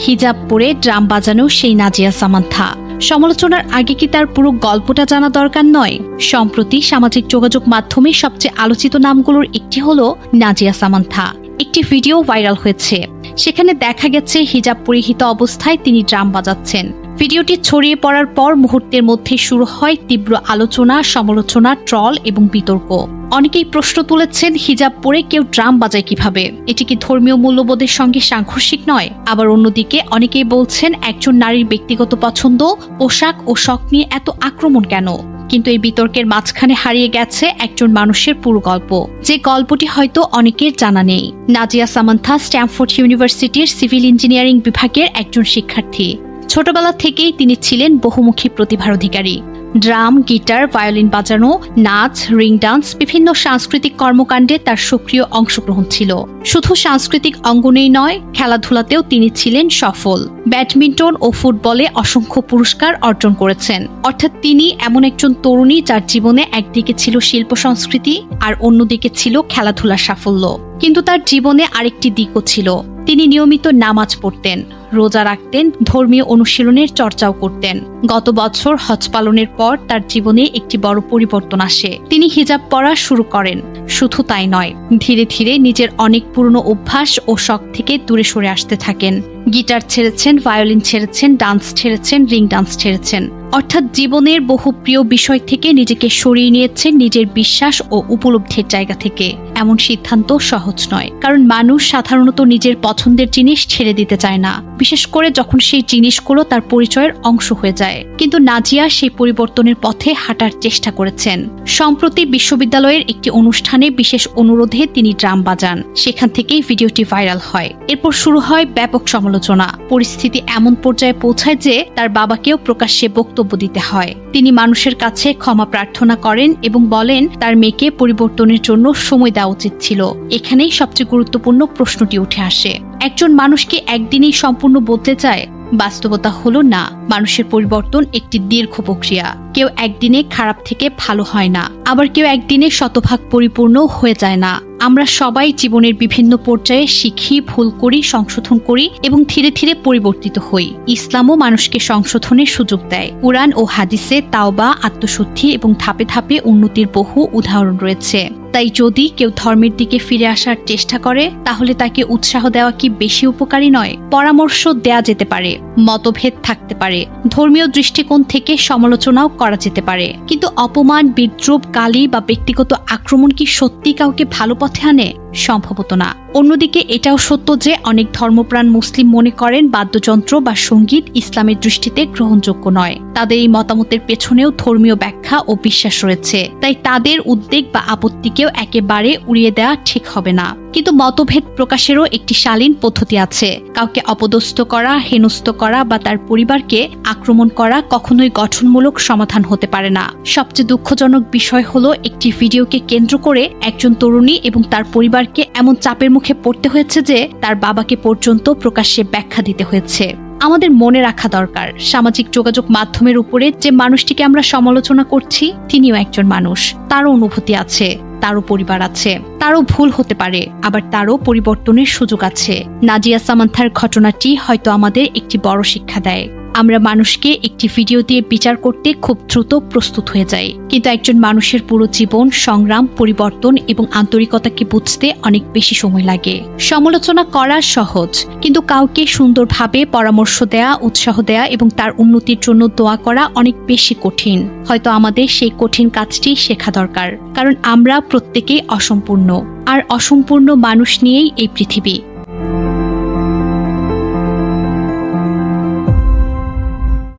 হিজাব পরে ড্রাম বাজানো সেই নাজিয়া সামান্থা। সমালোচনার আগে কি তার পুরো গল্পটা জানা দরকার নয়? সম্প্রতি সামাজিক যোগাযোগ মাধ্যমে সবচেয়ে আলোচিত নামগুলোর একটি হলো নাজিয়া সামান্থা। একটি ভিডিও ভাইরাল হয়েছে, সেখানে দেখা গেছে হিজাব পরিহিত অবস্থায় তিনি ড্রাম বাজাচ্ছেন। ভিডিওটি ছড়িয়ে পড়ার পর মুহূর্তের মধ্যে শুরু হয় তীব্র আলোচনা, সমালোচনা, ট্রল এবং বিতর্ক। অনেকেই প্রশ্ন তুলেছেন, হিজাব পরে কেউ ড্রাম বাজায় কিভাবে? এটি কি ধর্মীয় মূল্যবোধের সঙ্গে সাংঘর্ষিক নয়? আবার অন্যদিকে অনেকেই বলছেন, একজন নারীর ব্যক্তিগত পছন্দ, পোশাক ও শখ নিয়ে এত আক্রমণ কেন? কিন্তু এই বিতর্কের মাঝখানে হারিয়ে গেছে একজন মানুষের পুরো গল্প, যে গল্পটি হয়তো অনেকের জানা নেই। নাজিয়া সামান্থা স্ট্যামফোর্ড ইউনিভার্সিটির সিভিল ইঞ্জিনিয়ারিং বিভাগের একজন শিক্ষার্থী। ছোটবেলা থেকেই তিনি ছিলেন বহুমুখী প্রতিভার অধিকারী। ড্রাম, গিটার, ভায়োলিন বাজানো, নাচ, রিং ডান্স, বিভিন্ন সাংস্কৃতিক কর্মকাণ্ডে তার সক্রিয় অংশগ্রহণ ছিল। শুধু সাংস্কৃতিক অঙ্গনেই নয়, খেলাধুলাতেও তিনি ছিলেন সফল। ব্যাডমিন্টন ও ফুটবলে অসংখ্য পুরস্কার অর্জন করেছেন। অর্থাৎ তিনি এমন একজন তরুণী যার জীবনে একদিকে ছিল শিল্প সংস্কৃতি আর অন্যদিকে ছিল খেলাধুলার সাফল্য। কিন্তু তার জীবনে আরেকটি দিকও ছিল। তিনি নিয়মিত নামাজ পড়তেন, রোজা রাখতেন, ধর্মীয় অনুশীলনের চর্চাও করতেন। গত বছর হজ পালনের পর তার জীবনে একটি বড় পরিবর্তন আসে। তিনি হিজাব পরা শুরু করেন। শুধু তাই নয়, ধীরে ধীরে নিজের অনেক পুরনো অভ্যাস ও শখ থেকে দূরে সরে আসতে থাকেন। গিটার ছেড়েছেন, ভায়োলিন ছেড়েছেন, ডান্স ছেড়েছেন, রিং ডান্স ছেড়েছেন। অর্থাৎ জীবনের বহু প্রিয় বিষয় থেকে নিজেকে সরিয়ে নিয়েছেন নিজের বিশ্বাস ও উপলব্ধির জায়গা থেকে। এমন সিদ্ধান্ত সহজ নয়, কারণ মানুষ সাধারণত নিজের পছন্দের জিনিস ছেড়ে দিতে চায় না, বিশেষ করে যখন সেই জিনিসগুলো তার পরিচয়ের অংশ হয়ে যায়। কিন্তু নাজিয়া সেই পরিবর্তনের পথে হাঁটার চেষ্টা করেছেন। সম্প্রতি বিশ্ববিদ্যালয়ের একটি অনুষ্ঠানে বিশেষ অনুরোধে তিনি ড্রাম বাজান। সেখান থেকেই ভিডিওটি ভাইরাল হয়। এরপর শুরু হয় ব্যাপক সমালোচনা। পরিস্থিতি এমন পর্যায়ে পৌঁছায় যে তার বাবাকেও প্রকাশ্যে বক্তব্য দিতে হয়। তিনি মানুষের কাছে ক্ষমা প্রার্থনা করেন এবং বলেন তার মেয়েকে পরিবর্তনের জন্য সময় দেওয়া উচিত ছিল। এখানেই সবচেয়ে গুরুত্বপূর্ণ প্রশ্নটি উঠে আসে, একজন মানুষ কি একদিনেই সম্পূর্ণ বদলে যায়? বাস্তবতা হলো না, মানুষের পরিবর্তন একটি দীর্ঘ প্রক্রিয়া। কেউ একদিনে খারাপ থেকে ভালো হয় না, আবার কেউ একদিনে শতভাগ পরিপূর্ণ হয়ে যায় না। আমরা সবাই জীবনের বিভিন্ন পর্যায়ে শিখি, ভুল করি, সংশোধন করি এবং ধীরে ধীরে পরিবর্তিত হই। ইসলামও মানুষকে সংশোধনের সুযোগ দেয়। কুরআন ও হাদিসে তাওবা, আত্মশুদ্ধি এবং ধাপে ধাপে উন্নতির বহু উদাহরণ রয়েছে। তাই যদি কেউ ধর্মের দিকে ফিরে আসার চেষ্টা করে, তাহলে তাকে উৎসাহ দেওয়া কি বেশি উপকারী নয়? পরামর্শ দেয়া যেতে পারে, মতভেদ থাকতে পারে, ধর্মীয় দৃষ্টিকোণ থেকে সমালোচনাও করা যেতে পারে, কিন্তু অপমান, বিদ্রূপ, গালি বা ব্যক্তিগত আক্রমণ কি সত্যি কাউকে ভালো পথে আনে? সম্ভবত না। অন্যদিকে এটাও সত্য যে অনেক ধর্মপ্রাণ মুসলিম মনে করেন বাদ্যযন্ত্র বা সঙ্গীত ইসলামের দৃষ্টিতে গ্রহণযোগ্য নয়। তাদের এই মতামতের পেছনেও ধর্মীয় ব্যাখ্যা ও বিশ্বাস রয়েছে। তাই তাদের উদ্বেগ বা আপত্তিকেও একেবারে উড়িয়ে দেওয়া ঠিক হবে না। কিন্তু মতভেদ প্রকাশেরও একটি শালীন পদ্ধতি আছে। কাউকে অপদস্থ করা, হেনস্থ করা বা তার পরিবারকে আক্রমণ করা কখনোই গঠনমূলক সমাধান হতে পারে না। সবচেয়ে দুঃখজনক বিষয় হলো, একটি ভিডিওকে কেন্দ্র করে একজন তরুণী এবং তার পরিবারকে এমন চাপের মুখে পড়তে হয়েছে যে তার বাবাকে পর্যন্ত প্রকাশ্যে ব্যাখ্যা দিতে হয়েছে। আমাদের মনে রাখা দরকার, সামাজিক যোগাযোগ মাধ্যমের উপরে যে মানুষটিকে আমরা সমালোচনা করছি, তিনিও একজন মানুষ। তারও অনুভূতি আছে, তারও পরিবার আছে, তারও ভুল হতে পারে, আবার তারও পরিবর্তনের সুযোগ আছে। নাজিয়া সামান্থার ঘটনাটি হয়তো আমাদের একটি বড় শিক্ষা দেয়। আমরা মানুষকে একটি ভিডিও দিয়ে বিচার করতে খুব দ্রুত প্রস্তুত হয়ে যাই, কিন্তু একজন মানুষের পুরো জীবন, সংগ্রাম, পরিবর্তন এবং আন্তরিকতাকে বুঝতে অনেক বেশি সময় লাগে। সমালোচনা করা সহজ, কিন্তু কাউকে সুন্দরভাবে পরামর্শ দেয়া, উৎসাহ দেয়া এবং তার উন্নতির জন্য দোয়া করা অনেক বেশি কঠিন। হয়তো আমাদের সেই কঠিন কাজটি শেখা দরকার, কারণ আমরা প্রত্যেকেই অসম্পূর্ণ, আর অসম্পূর্ণ মানুষ নিয়েই এই পৃথিবী।